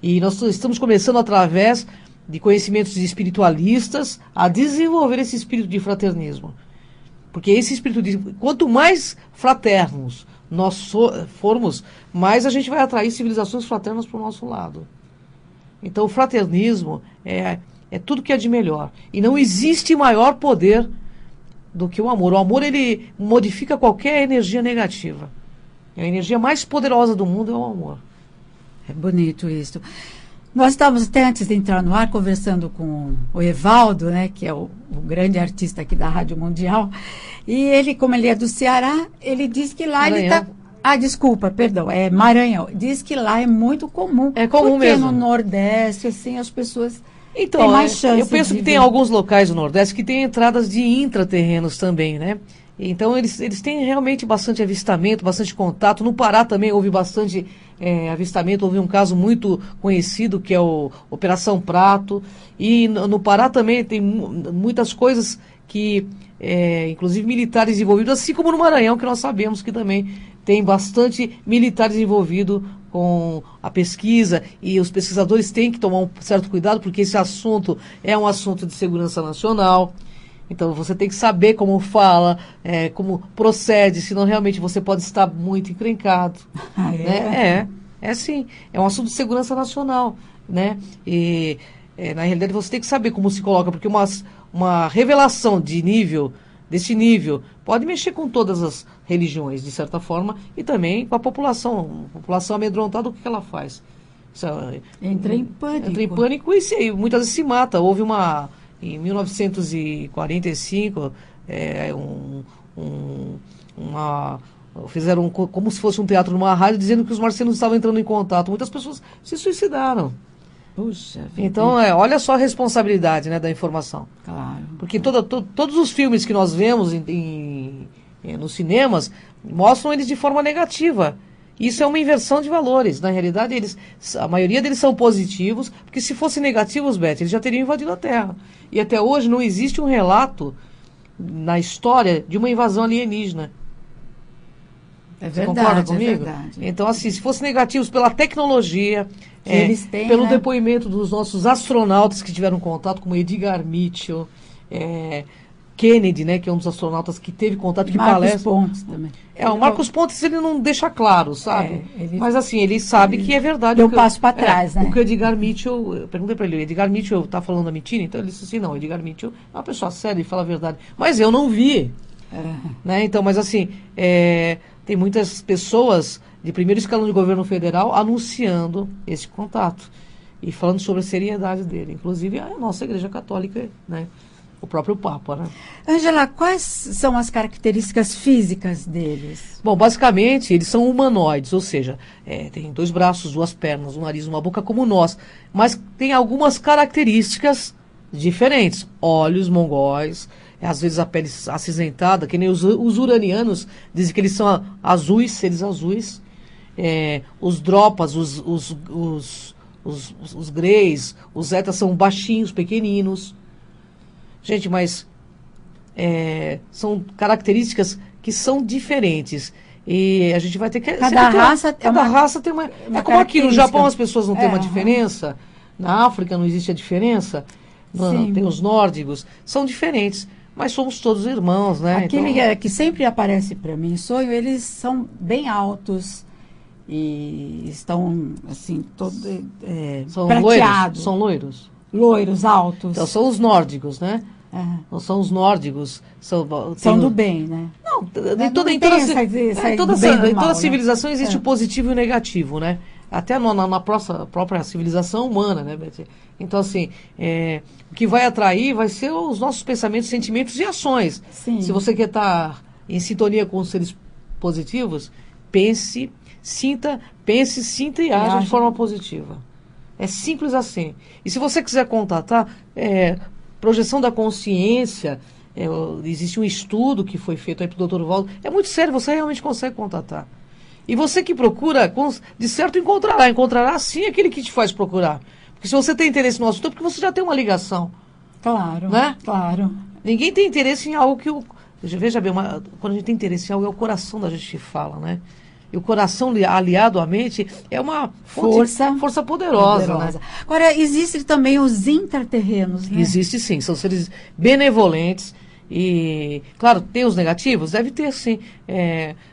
E nós estamos começando, através de conhecimentos espiritualistas, a desenvolver esse espírito de fraternismo. Porque esse espírito de... Quanto mais fraternos nós formos, mais a gente vai atrair civilizações fraternas para o nosso lado. Então o fraternismo é tudo que é de melhor. E não existe maior poder do que o amor. O amor, ele modifica qualquer energia negativa. A energia mais poderosa do mundo é o amor. É bonito isso. Nós estávamos até antes de entrar no ar conversando com o Evaldo, né, que é o grande artista aqui da Rádio Mundial, e ele, como ele é do Ceará, ele diz que lá Maranhão. ele está... Ah, desculpa, perdão, é Maranhão. Diz que lá é muito comum. É comum mesmo. Porque no Nordeste, assim, as pessoas então, têm mais chance. Eu penso que tem alguns locais do Nordeste que tem entradas de intraterrenos também, né? Então eles têm realmente bastante avistamento, bastante contato. No Pará também houve bastante avistamento, houve um caso muito conhecido que é o Operação Prato. E no Pará também tem muitas coisas que, inclusive militares envolvidos, assim como no Maranhão, que nós sabemos que também tem bastante militares envolvidos com a pesquisa, e os pesquisadores têm que tomar um certo cuidado, porque esse assunto é um assunto de segurança nacional. Então você tem que saber como fala, como procede, senão realmente você pode estar muito encrencado. Ah, é? Né? É sim. É um assunto de segurança nacional. Né? E na realidade você tem que saber como se coloca, porque uma revelação desse nível pode mexer com todas as religiões, de certa forma, e também com a população. A população amedrontada, o que ela faz? Entra em pânico. Entra em pânico e muitas vezes se mata. Houve em 1945, fizeram como se fosse um teatro numa rádio, dizendo que os marcianos estavam entrando em contato. Muitas pessoas se suicidaram. Puxa vida. Então, olha só a responsabilidade, né, da informação. Claro. Porque todos os filmes que nós vemos nos cinemas mostram eles de forma negativa. Isso é uma inversão de valores. Na realidade, a maioria deles são positivos, porque se fossem negativos, Beth, eles já teriam invadido a Terra. E até hoje não existe um relato na história de uma invasão alienígena. É Você verdade, concorda comigo? É verdade. Então, assim, se fossem negativos pela tecnologia, eles têm, pelo né? depoimento dos nossos astronautas que tiveram contato, como Edgar Mitchell, Kennedy, né, que é um dos astronautas que teve contato, que Marcos palestra. Pontes também. O Marcos Pontes, ele não deixa claro, sabe? Mas assim, ele sabe que é verdade. Deu um passo para trás, né? O que o Edgar Mitchell, eu perguntei para ele, Edgar Mitchell está falando a mentira? Então ele disse assim, não, Edgar Mitchell é uma pessoa séria e fala a verdade. Mas eu não vi. Né? Então, mas assim, tem muitas pessoas de primeiro escalão de governo federal anunciando esse contato e falando sobre a seriedade dele. Inclusive a nossa Igreja Católica, né? O próprio Papa, né? Ângela, quais são as características físicas deles? Bom, basicamente, eles são humanoides, ou seja, tem 2 braços, 2 pernas, um nariz, uma boca como nós, mas tem algumas características diferentes. Olhos mongóis, às vezes a pele acinzentada, que nem os uranianos, dizem que eles são azuis, seres azuis. Os dropas, os greys, os zetas são baixinhos, pequeninos. Gente, mas são características que são diferentes. E a gente vai ter que... Cada raça tem uma... É como aqui no Japão as pessoas não têm uma diferença. Na África não existe a diferença. Tem os nórdicos. São diferentes. Mas somos todos irmãos, né? Aquele que sempre aparece para mim em sonho, eles são bem altos e estão, assim, todos prateados. São loiros? Loiros, altos. Então, são os nórdicos, né? Não são os nórdicos. São do bem, né? Não, em toda civilização existe o positivo e o negativo, né? Até na própria civilização humana, né, Beth? Então, assim, o que vai atrair vai ser os nossos pensamentos, sentimentos e ações. Sim. Se você quer estar em sintonia com os seres positivos, pense, sinta, pense, sinta e haja de forma positiva. É simples assim. E se você quiser contatar, projeção da consciência, existe um estudo que foi feito aí pelo Dr. Valdo, é muito sério, você realmente consegue contatar. E você que procura, de certo encontrará sim aquele que te faz procurar. Porque se você tem interesse no assunto, é porque você já tem uma ligação. Claro, né? Claro. Ninguém tem interesse em algo que... Veja bem, quando a gente tem interesse em algo, é o coração da gente que fala, né? E o coração aliado à mente é uma força poderosa. Né? Agora, existem também os intraterrenos, né? Existe sim, são seres benevolentes e, claro, tem os negativos? Deve ter sim,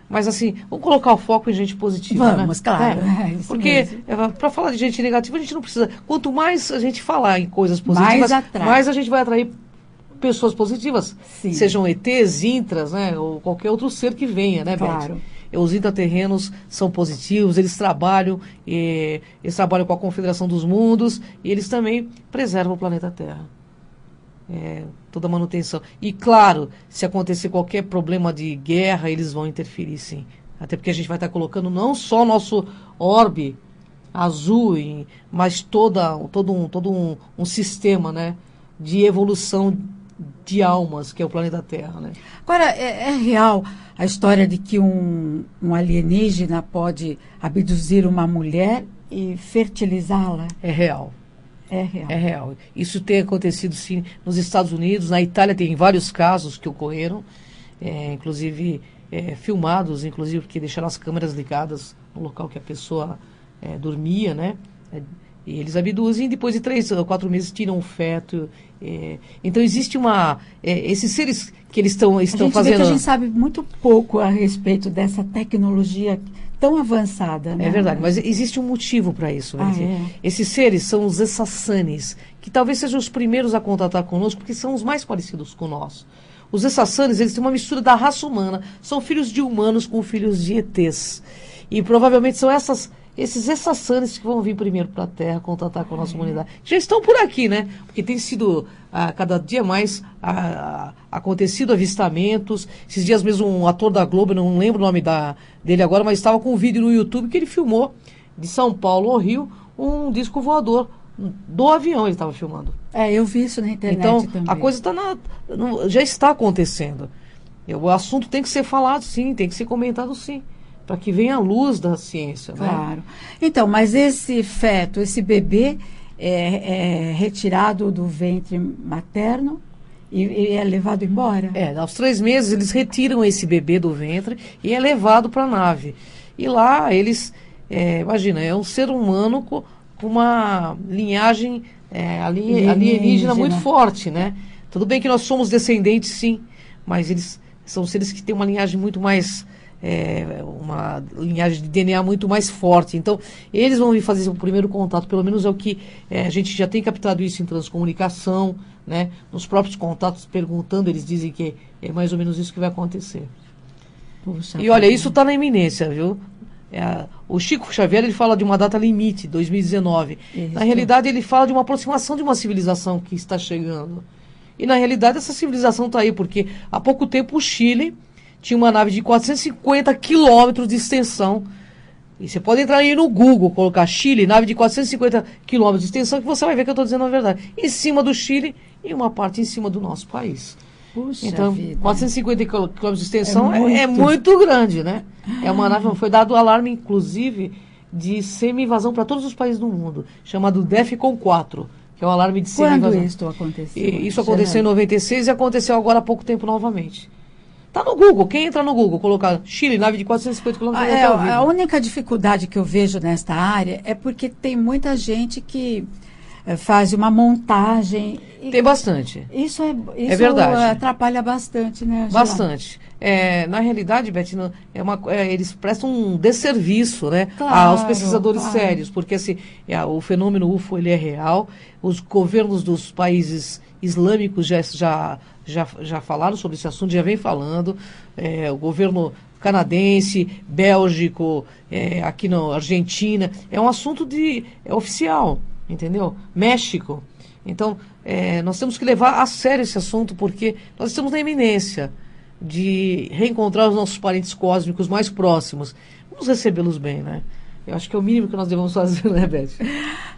mas assim, vamos colocar o foco em gente positiva, vamos, né? Claro. Porque, para falar de gente negativa, a gente não precisa, quanto mais a gente falar em coisas positivas, mais a gente vai atrair pessoas positivas, sim. Sejam ETs, intras, né, ou qualquer outro ser que venha, né, claro. Beth? Os intraterrenos são positivos, eles trabalham com a Confederação dos Mundos e eles também preservam o planeta Terra. Toda a manutenção. E, claro, se acontecer qualquer problema de guerra, eles vão interferir, sim. Até porque a gente vai estar colocando não só nosso orbe azul, mas todo um sistema, né, de evolução de almas, que é o planeta Terra, né? Agora, é real a história de que um alienígena pode abduzir uma mulher e fertilizá-la? É real. É real. É real. Isso tem acontecido, sim, nos Estados Unidos, na Itália tem vários casos que ocorreram, inclusive filmados, inclusive porque deixaram as câmeras ligadas no local que a pessoa dormia, né? E eles abduzem e depois de 3 ou 4 meses tiram o feto. Então existe esses seres que eles estão fazendo... A gente sabe muito pouco a respeito dessa tecnologia tão avançada, né? É verdade, mas existe um motivo para isso. Esses seres são os Essassanes, que talvez sejam os primeiros a contatar conosco, porque são os mais parecidos com nós. Os Essassanes, eles têm uma mistura da raça humana, são filhos de humanos com filhos de ETs. E provavelmente são esses Essassanes que vão vir primeiro para a Terra contatar com a nossa humanidade. Já estão por aqui, né? Porque tem sido cada dia mais acontecido avistamentos. Esses dias mesmo um ator da Globo, não lembro o nome dele agora, mas estava com um vídeo no YouTube que ele filmou de São Paulo ao Rio um disco voador do avião, ele estava filmando. Eu vi isso na internet então, também. A coisa já está acontecendo. O assunto tem que ser falado sim, tem que ser comentado sim, para que venha a luz da ciência. Claro. Né? Então, mas esse feto, esse bebê é retirado do ventre materno e é levado embora? Aos 3 meses eles retiram esse bebê do ventre e é levado para a nave. E lá eles, imagina, é um ser humano com uma linhagem alienígena muito forte, né? Tudo bem que nós somos descendentes, sim, mas eles são seres que têm uma linhagem muito mais... uma linhagem de DNA muito mais forte. Então, eles vão vir fazer o primeiro contato, pelo menos é o que a gente já tem captado isso em transcomunicação, né? Nos próprios contatos, perguntando, eles dizem que é mais ou menos isso que vai acontecer. Puxa, e olha, isso está na iminência, viu? O Chico Xavier, ele fala de uma data limite, 2019. Isso. Na realidade, ele fala de uma aproximação de uma civilização que está chegando. E, na realidade, essa civilização está aí, porque há pouco tempo o Chile tinha uma nave de 450 quilômetros de extensão. E você pode entrar aí no Google, colocar Chile, nave de 450 quilômetros de extensão, que você vai ver que eu estou dizendo a verdade. Em cima do Chile e uma parte em cima do nosso país. Puxa então, vida. 450 quilômetros de extensão é muito grande, né? É uma nave, foi dado o alarme, inclusive, de semi-invasão para todos os países do mundo, chamado DEFCON 4, que é o alarme de semi-invasão. Quando isso aconteceu? Isso aconteceu em 96 e aconteceu agora há pouco tempo novamente. Tá no Google, quem entra no Google, colocar Chile, nave de 450 quilômetros... A única dificuldade que eu vejo nesta área é porque tem muita gente que faz uma montagem... Tem bastante. Isso é verdade. Atrapalha bastante, né, Angela? Bastante. Na realidade, Betina, eles prestam um desserviço, né, claro, aos pesquisadores sérios, porque assim, o fenômeno UFO ele é real, os governos dos países islâmicos já falaram sobre esse assunto, já vem falando, o governo canadense, bélgico, aqui na Argentina, é um assunto oficial, entendeu? México. Então, nós temos que levar a sério esse assunto, porque nós estamos na iminência de reencontrar os nossos parentes cósmicos mais próximos. Vamos recebê-los bem, né? Eu acho que é o mínimo que nós devemos fazer, né, Beth?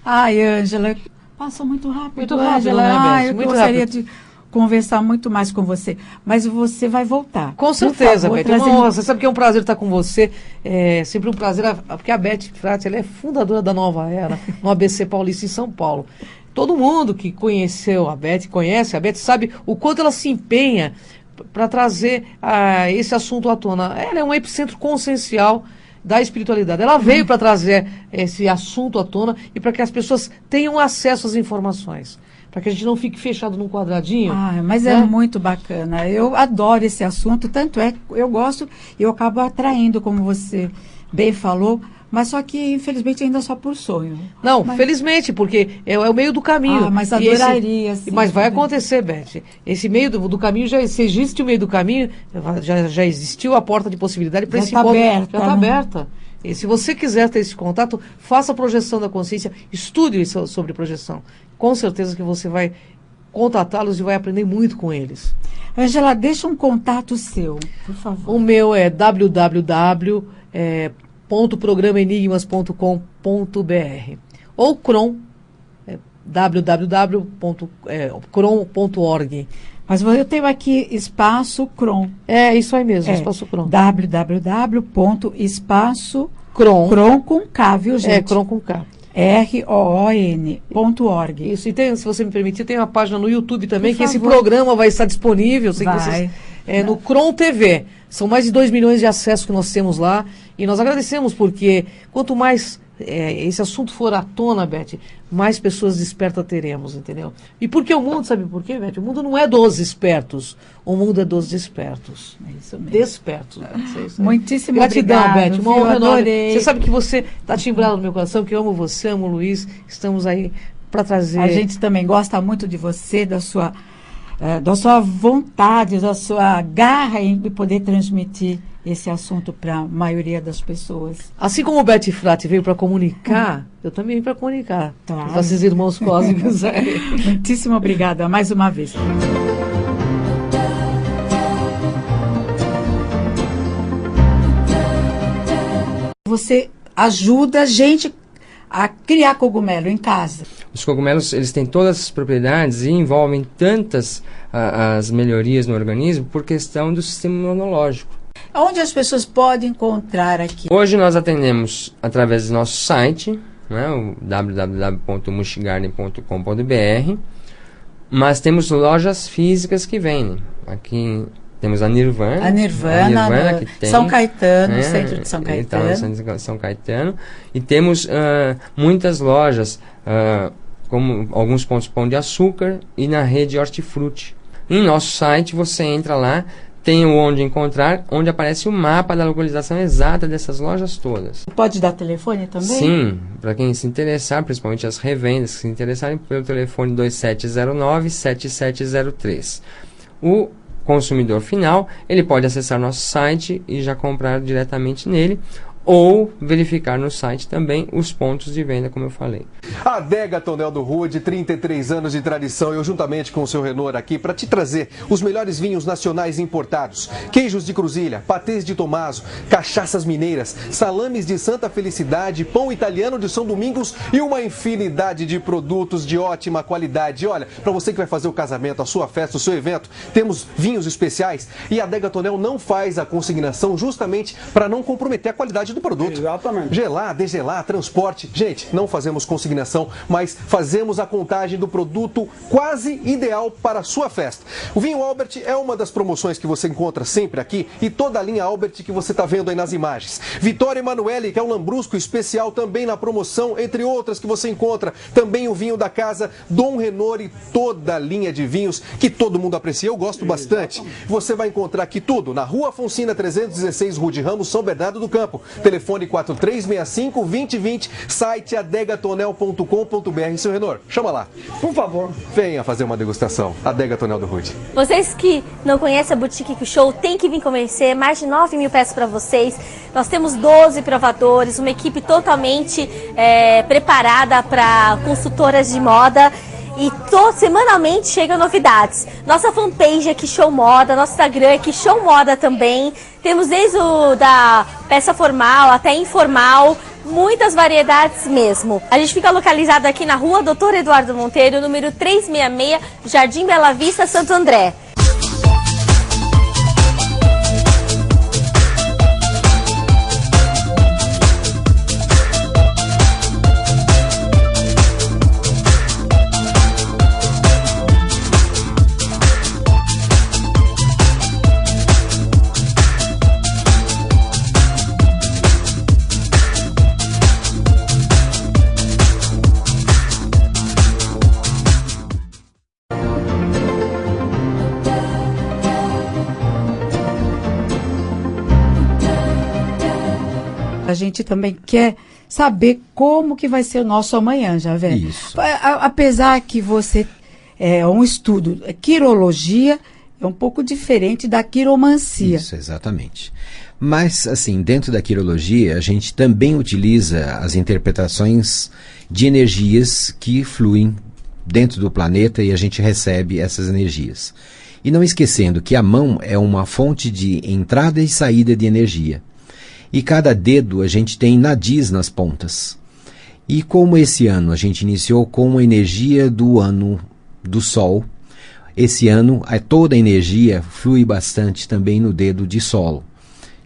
Ai, Ângela, passou muito rápido. Muito rápido, Ângela. né, Beth? Eu Muito gostaria rápido. de conversar muito mais com você, mas você vai voltar. Com certeza, favor, Beth. trazendo... Você sabe que é um prazer estar com você. É sempre um prazer, porque a Beth Frati, ela é fundadora da Nova Era, no ABC Paulista, em São Paulo. Todo mundo que conheceu a Beth, conhece a Beth, sabe o quanto ela se empenha para trazer esse assunto à tona. Ela é um epicentro consciencial da espiritualidade. Ela veio para trazer esse assunto à tona e para que as pessoas tenham acesso às informações. Para que a gente não fique fechado num quadradinho. Mas é muito bacana. Eu adoro esse assunto, tanto é que eu gosto e eu acabo atraindo, como você bem falou, mas só que, infelizmente, ainda só por sonho. Não, felizmente, porque é o meio do caminho. Mas adoraria, sim. Mas vai acontecer, Beth. Esse meio do caminho, se existe o meio do caminho, já existiu a porta de possibilidade para esse encontro. Já está aberta. E se você quiser ter esse contato, faça a projeção da consciência, estude sobre projeção. Com certeza que você vai contatá-los e vai aprender muito com eles. Ângela, deixa um contato seu, por favor. O meu é www.programaenigmas.com.br ou Cron, www.cron.org. Mas eu tenho aqui Espaço Cron. É isso aí mesmo, Espaço Cron. www.espaço Cron com K, viu, gente? Cron com K. ROON.org. Isso, e tem, se você me permitir, tem uma página no YouTube também, que esse programa vai estar disponível. No Cron TV. São mais de 2 milhões de acessos que nós temos lá. E nós agradecemos, porque quanto mais esse assunto for à tona, Beth, mais pessoas despertas teremos, entendeu? E por que o mundo, sabe por quê, Beth? O mundo não é dos espertos, o mundo é dos despertos. É isso mesmo. Despertos. Muitíssimo gratidão, obrigado, Beth. Uma honra enorme. Adorei. Você sabe que você está timbrado no meu coração, que eu amo você, amo o Luiz. Estamos aí para trazer... A gente também gosta muito de você, da sua vontade, da sua garra em poder transmitir esse assunto para a maioria das pessoas. Assim como o Beth Frati veio para comunicar, eu também vim para comunicar. Claro. Nossos irmãos cósmicos. Muitíssimo obrigada, mais uma vez. Você ajuda a gente a criar cogumelo em casa. Os cogumelos, eles têm todas as propriedades e envolvem tantas as melhorias no organismo por questão do sistema imunológico. Onde as pessoas podem encontrar aqui? Hoje nós atendemos através do nosso site, né, o www.mushigarden.com.br, mas temos lojas físicas que vendem. Aqui temos a Nirvana. A Nirvana que tem, São Caetano, centro de São Caetano. Então, São Caetano. E temos muitas lojas, como alguns pontos Pão de Açúcar e na rede Hortifruti. Em nosso site você entra lá, tem o onde encontrar, onde aparece o mapa da localização exata dessas lojas todas. Pode dar telefone também? Sim, para quem se interessar, principalmente as revendas que se interessarem, pelo telefone 2709-7703. O consumidor final, ele pode acessar nosso site e já comprar diretamente nele, ou verificar no site também os pontos de venda, como eu falei. Adega Tonel do Rude, 33 anos de tradição, eu juntamente com o seu Renor aqui para te trazer os melhores vinhos nacionais importados, queijos de cruzilha, patês de Tomaso, cachaças mineiras, salames de Santa Felicidade, pão italiano de São Domingos e uma infinidade de produtos de ótima qualidade. E olha, para você que vai fazer o casamento, a sua festa, o seu evento, temos vinhos especiais e a Adega Tonel não faz a consignação justamente para não comprometer a qualidade do produto. Exatamente. Gelar, degelar, transporte. Gente, não fazemos consignação, mas fazemos a contagem do produto quase ideal para a sua festa. O vinho Albert é uma das promoções que você encontra sempre aqui e toda a linha Albert que você está vendo aí nas imagens. Vitória Emanuele, que é um lambrusco especial também na promoção, entre outras que você encontra. Também o vinho da casa Dom Renor e toda a linha de vinhos que todo mundo aprecia. Eu gosto bastante. Você vai encontrar aqui tudo na Rua Afonsina 316, Rude Ramos, São Bernardo do Campo. Telefone 4365-2020, site adegatonel.com.br. Seu Renor, chama lá. Por favor. Venha fazer uma degustação. Adega Tonel do Rude. Vocês que não conhecem a Boutique que Show, tem que vir conhecer. Mais de 9 mil peças para vocês. Nós temos 12 provadores, uma equipe totalmente preparada para consultoras de moda. E semanalmente chegam novidades. Nossa fanpage é Que Show Moda, nosso Instagram é Que Show Moda também. Temos desde da peça formal até informal, muitas variedades mesmo. A gente fica localizado aqui na rua Dr. Eduardo Monteiro, número 366, Jardim Bela Vista, Santo André. A gente também quer saber como que vai ser o nosso amanhã, já vê? Isso. Apesar que você é um estudo, quirologia é um pouco diferente da quiromancia. Isso, exatamente. Mas, assim, dentro da quirologia, a gente também utiliza as interpretações de energias que fluem dentro do planeta e a gente recebe essas energias. E não esquecendo que a mão é uma fonte de entrada e saída de energia. E cada dedo a gente tem nadis nas pontas. E como esse ano a gente iniciou com a energia do ano do Sol, esse ano toda a energia flui bastante também no dedo de Sol,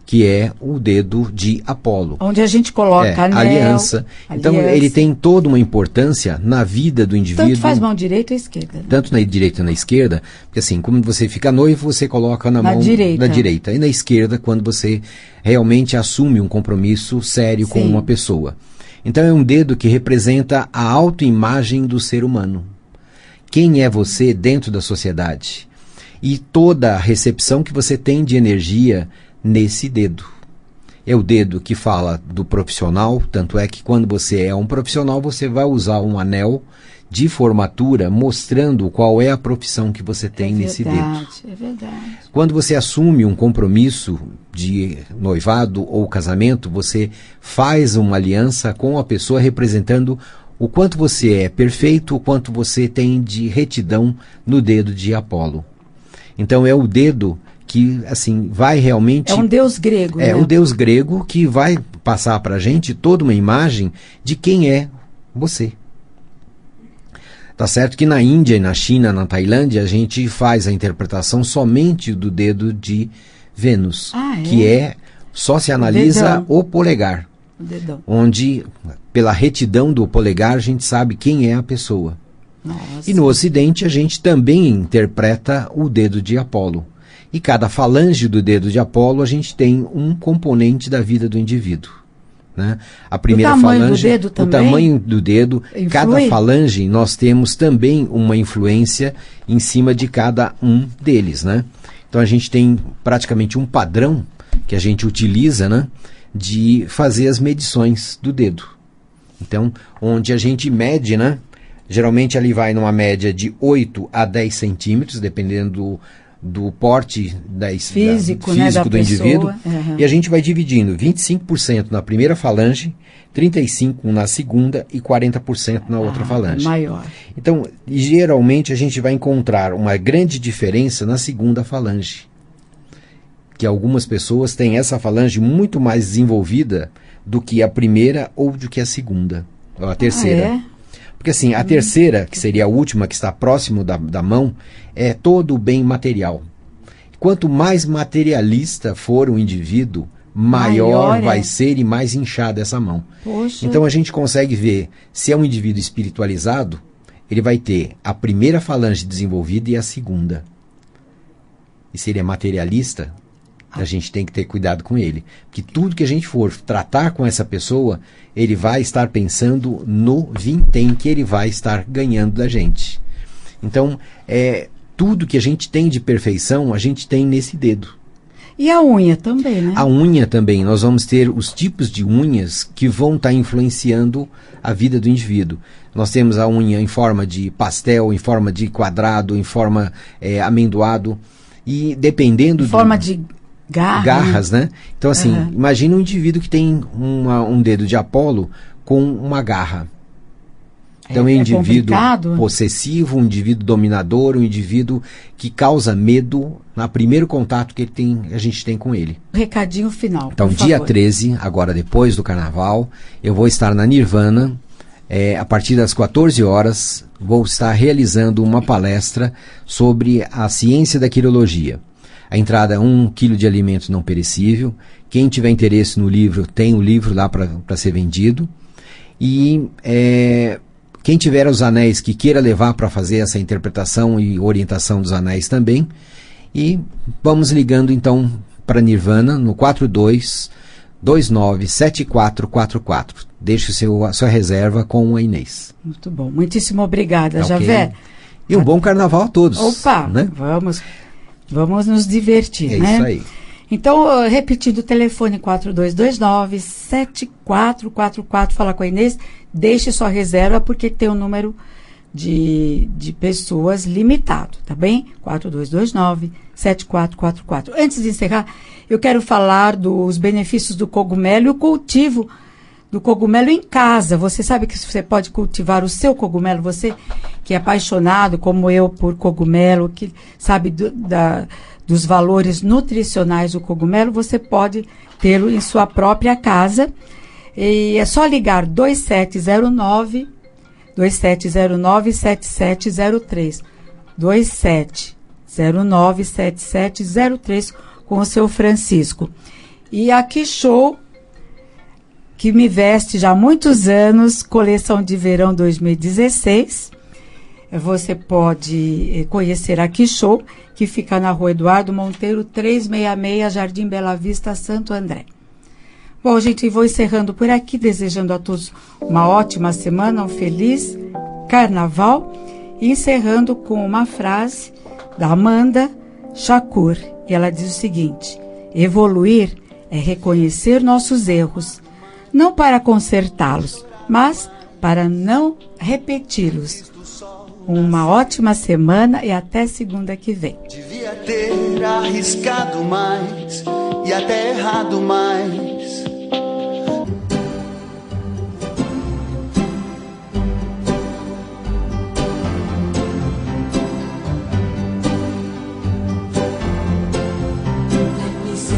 que é o dedo de Apolo. Onde a gente coloca anel, aliança. Então ele tem toda uma importância na vida do indivíduo. Tanto faz mão direita ou esquerda? Tanto na direita e na esquerda, porque assim, como você fica noivo, você coloca na mão da direita. E na esquerda, quando você realmente assume um compromisso sério com uma pessoa. Então é um dedo que representa a autoimagem do ser humano. Quem é você dentro da sociedade? E toda a recepção que você tem de energia nesse dedo. É o dedo que fala do profissional, tanto é que quando você é um profissional, você vai usar um anel de formatura mostrando qual é a profissão que você tem nesse dedo. É verdade. Quando você assume um compromisso de noivado ou casamento, você faz uma aliança com a pessoa representando o quanto você é perfeito, o quanto você tem de retidão no dedo de Apolo. Então é o dedo que, assim, vai realmente... É um deus grego, É né? um deus grego que vai passar para a gente toda uma imagem de quem é você. Tá certo que na Índia e na China, na Tailândia, a gente faz a interpretação somente do dedo de Vênus, que só se analisa o polegar. O dedão. Onde, pela retidão do polegar, a gente sabe quem é a pessoa. Nossa. E no Ocidente, a gente também interpreta o dedo de Apolo. E cada falange do dedo de Apolo, a gente tem um componente da vida do indivíduo. Né? A primeira falange, o tamanho do dedo, influi? Cada falange, nós temos também uma influência em cima de cada um deles. Né? Então a gente tem praticamente um padrão que a gente utiliza, né, de fazer as medições do dedo. Então, onde a gente mede, né, geralmente ali vai numa média de 8 a 10 centímetros, dependendo do porte físico do indivíduo, e a gente vai dividindo 25% na primeira falange, 35% na segunda e 40% na outra falange. Maior. Então, geralmente a gente vai encontrar uma grande diferença na segunda falange, que algumas pessoas têm essa falange muito mais desenvolvida do que a primeira ou do que a segunda, ou a terceira. Porque assim, a terceira, que seria a última, que está próximo da mão, é todo o bem material. Quanto mais materialista for o indivíduo, maior vai ser e mais inchada essa mão. Poxa. Então a gente consegue ver, se é um indivíduo espiritualizado, ele vai ter a primeira falange desenvolvida e a segunda. E se ele é materialista, a gente tem que ter cuidado com ele. Porque tudo que a gente for tratar com essa pessoa, ele vai estar pensando no vintém que ele vai estar ganhando da gente. Então, tudo que a gente tem de perfeição, a gente tem nesse dedo. E a unha também, né? A unha também. Nós vamos ter os tipos de unhas que vão estar influenciando a vida do indivíduo. Nós temos a unha em forma de pastel, em forma de quadrado, em forma amendoado. E dependendo... Em forma de... garras, né? Então, assim, imagina um indivíduo que tem um dedo de Apolo com uma garra. Então é um indivíduo complicado. possessivo, um indivíduo dominador, um indivíduo que causa medo no primeiro contato que a gente tem com ele. Recadinho final. Então, dia 13, agora depois do carnaval, eu vou estar na Nirvana, a partir das 14 horas, vou estar realizando uma palestra sobre a ciência da quirologia. A entrada é 1 quilo de alimento não perecível. Quem tiver interesse no livro, tem o livro lá para ser vendido. E quem tiver os anéis que queira levar para fazer essa interpretação e orientação dos anéis também. E vamos ligando então para Nirvana no 42297444. Deixe a sua reserva com a Inês. Muito bom. Muitíssimo obrigada, Okay. Javé. E um bom carnaval a todos. Opa, né? Vamos nos divertir, né? É isso aí. Então, repetindo o telefone 4229-7444, fala com a Inês, deixe sua reserva porque tem um número de pessoas limitado, tá bem? 4229-7444. Antes de encerrar, eu quero falar dos benefícios do cogumelo e o cultivo do cogumelo em casa. Você sabe que você pode cultivar o seu cogumelo, você que é apaixonado, como eu, por cogumelo, que sabe dos valores nutricionais do cogumelo, você pode tê-lo em sua própria casa. E é só ligar 2709-7703. 2709-7703 com o seu Francisco. E a Quixow, que me veste já há muitos anos, coleção de verão 2016. Você pode conhecer a Quixow, que fica na Rua Eduardo Monteiro, 366, Jardim Bela Vista, Santo André. Bom, gente, vou encerrando por aqui, desejando a todos uma ótima semana, um feliz carnaval, e encerrando com uma frase da Amanda Shakur. E ela diz o seguinte: evoluir é reconhecer nossos erros, não para consertá-los, mas para não repeti-los. Uma ótima semana e até segunda que vem. Devia ter arriscado mais e até errado mais. Let me say